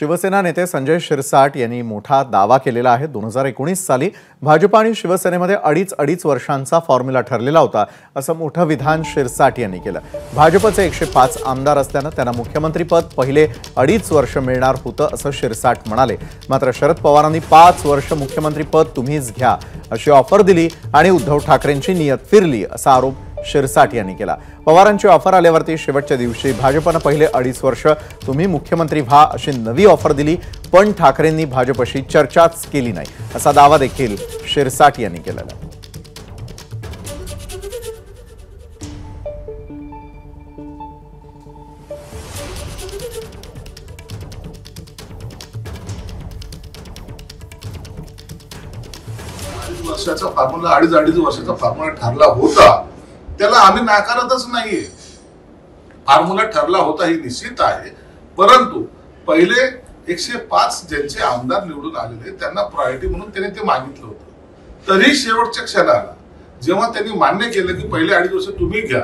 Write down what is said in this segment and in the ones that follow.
शिवसेना नेते संजय शिरसाट यांनी मोठा दावा केलेला आहे। 2019 साली भाजप आणि शिवसेनेमध्ये अडीच वर्षांचा फॉर्म्युला ठरलेला होता, असं मोठं विधान शिरसाट यांनी केलं। भाजपचे 105 आमदार असल्याने त्यांना मुख्यमंत्रीपद पहिले 2.5 वर्ष मिळणार होतं, असं शिरसाट म्हणाले। मात्र शरद पवारांनी 5 वर्ष मुख्यमंत्रीपद तुम्हीच घ्या अशी ऑफर दिली आणि उद्धव ठाकरेंची नियत फिरली, असा आरोप शिरसाट यांनी केला। पवारांची ऑफर आल्यावरती शेवटच्या दिवशी भाजपने पहिले 2.5 वर्ष तुम्ही मुख्यमंत्री व्हा अशी नवी ऑफर दिली, पण ठाकरेंनी भाजपशी चर्चाच केली नाही, असा दावा देखील शिरसाट यांनी केला आहे। वर्षाचा फॉर्म्युला 2.5 वर्षाचा फॉर्म्युला ठरला होता, त्याला आम्ही नाकारतच नाहीये। फॉर्म्युला ठरला होता ही निश्चित आहे, परंतु पहिले 105 ज्यांचे आमदार निवडून आलेले त्यांना प्रायोरिटी म्हणून त्यांनी ते मागितलं होतं। तरी शेवटच्या क्षणाला जेव्हा त्यांनी मान्य केलं की पहिले 2.5 वर्ष तुम्ही घ्या,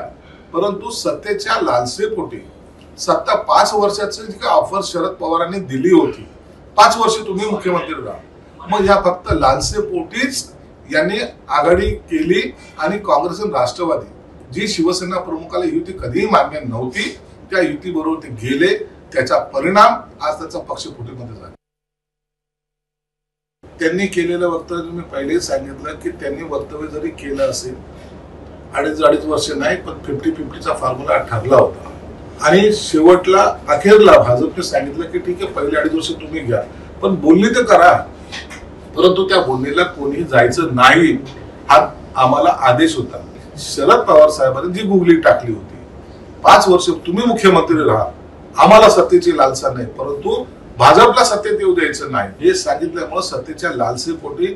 परंतु सत्तेच्या लालसेपोटी सत्ता 5 वर्षाची जी काही ऑफर शरद पवारांनी दिली होती, 5 वर्ष तुम्ही मुख्यमंत्री राहा, मग ह्या फक्त लालसेपोटीच यांनी आघाडी केली आणि काँग्रेस आणि राष्ट्रवादी जी शिवसेना प्रमुखाला युती कधीही मान्य नव्हती त्या युती बरोबर ते गेले। त्याचा परिणाम आज त्याचा पक्ष फुटीमध्ये झाला। त्यांनी केलेलं वक्तव्य मी पहिलेच सांगितलं की त्यांनी वक्तव्य जरी केलं असेल 2.5 वर्ष नाही, पण 50-50चा फॉर्म्युला ठरला होता आणि शेवटला अखेरला भाजपने सांगितलं की ठीक आहे पहिले 2.5 वर्ष तुम्ही घ्या, पण बोलणी तर करा, परंतु त्या बोलणीला कोणी जायचं नाही हा आम्हाला आदेश होता। शरद पवार साहेबांनी जी गुगली टाकली होती 5 वर्ष तुम्ही मुख्यमंत्री राहा, आम्हाला सत्तेची लालसा नाही, परंतु भाजपला सत्तेत येऊ द्यायचं नाही, हे सांगितल्यामुळे सत्तेच्या लालसेपोटी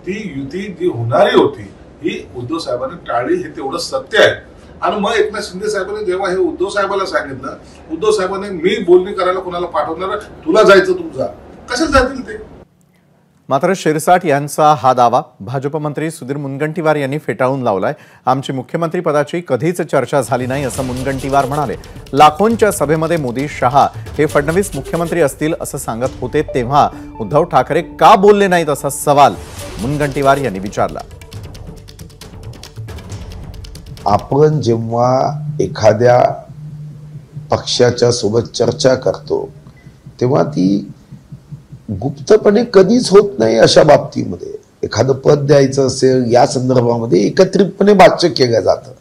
ती युती जी होणारी होती ही उद्धव साहेबांनी टाळली, हे तेवढं सत्य आहे। आणि मग एकनाथ शिंदे साहेबांनी जेव्हा हे उद्धव साहेबांना सांगितलं, उद्धव साहेबांनी मी बोलणी करायला कोणाला पाठवणार, तुला जायचं तुझा, कशाला जातील ते। मात्र शिरसाट यांचा हा दावा भाजप मंत्री सुधीर मुनगंटीवार यांनी फेटाळून लावलाय। आमची मुख्यमंत्री पदाची कधीच चर्चा झाली नाही, असं मुनगंटीवार म्हणाले। लाखोंच्या सभेमध्ये मोदी शहा हे फडणवीस मुख्यमंत्री असतील असं सांगत होते, तेव्हा उद्धव ठाकरे का बोलले नाहीत, असा सवाल मुनगंटीवार यांनी विचारला। आपण जेव्हा एखाद्या पक्षाच्या सोबत चर्चा करतो तेव्हा ती गुप्तपणे कधीच होत नाही। अशा बाबतीमध्ये एखादं पद द्यायचं असेल या संदर्भामध्ये एकत्रितपणे भाष्य केलं जातं।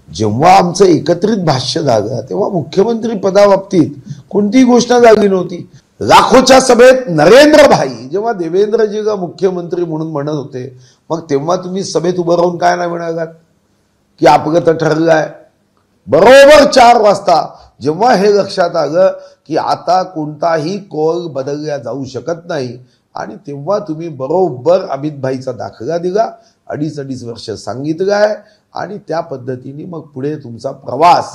जेव्हा आमचं एकत्रित भाष्य झालं तेव्हा मुख्यमंत्री पदाबाबतीत कोणतीही घोषणा झाली नव्हती। लाखोच्या सभेत नरेंद्र भाई जेव्हा देवेंद्रजीला मुख्यमंत्री म्हणून म्हणत होते, मग तेव्हा तुम्ही सभेत उभं राहून काय नाही म्हणालात की आपलं तर ठरलं आहे। बरोबर 4 वाजता जेव्हा हे लक्षात आलं की आता कोणताही कौल बदलला जाऊ शकत नाही, आणि तेव्हा तुम्ही बरोबर अमित भाईचा दाखला दिला, 2.5 वर्ष सांगितलं आहे, आणि त्या पद्धतीने मग पुढे तुमचा प्रवास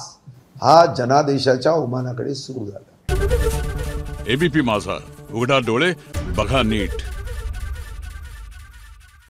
हा जनादेशाच्या ओमानाकडे सुरू झाला। एबीपी माझा, उघडा डोळे बघा नीट।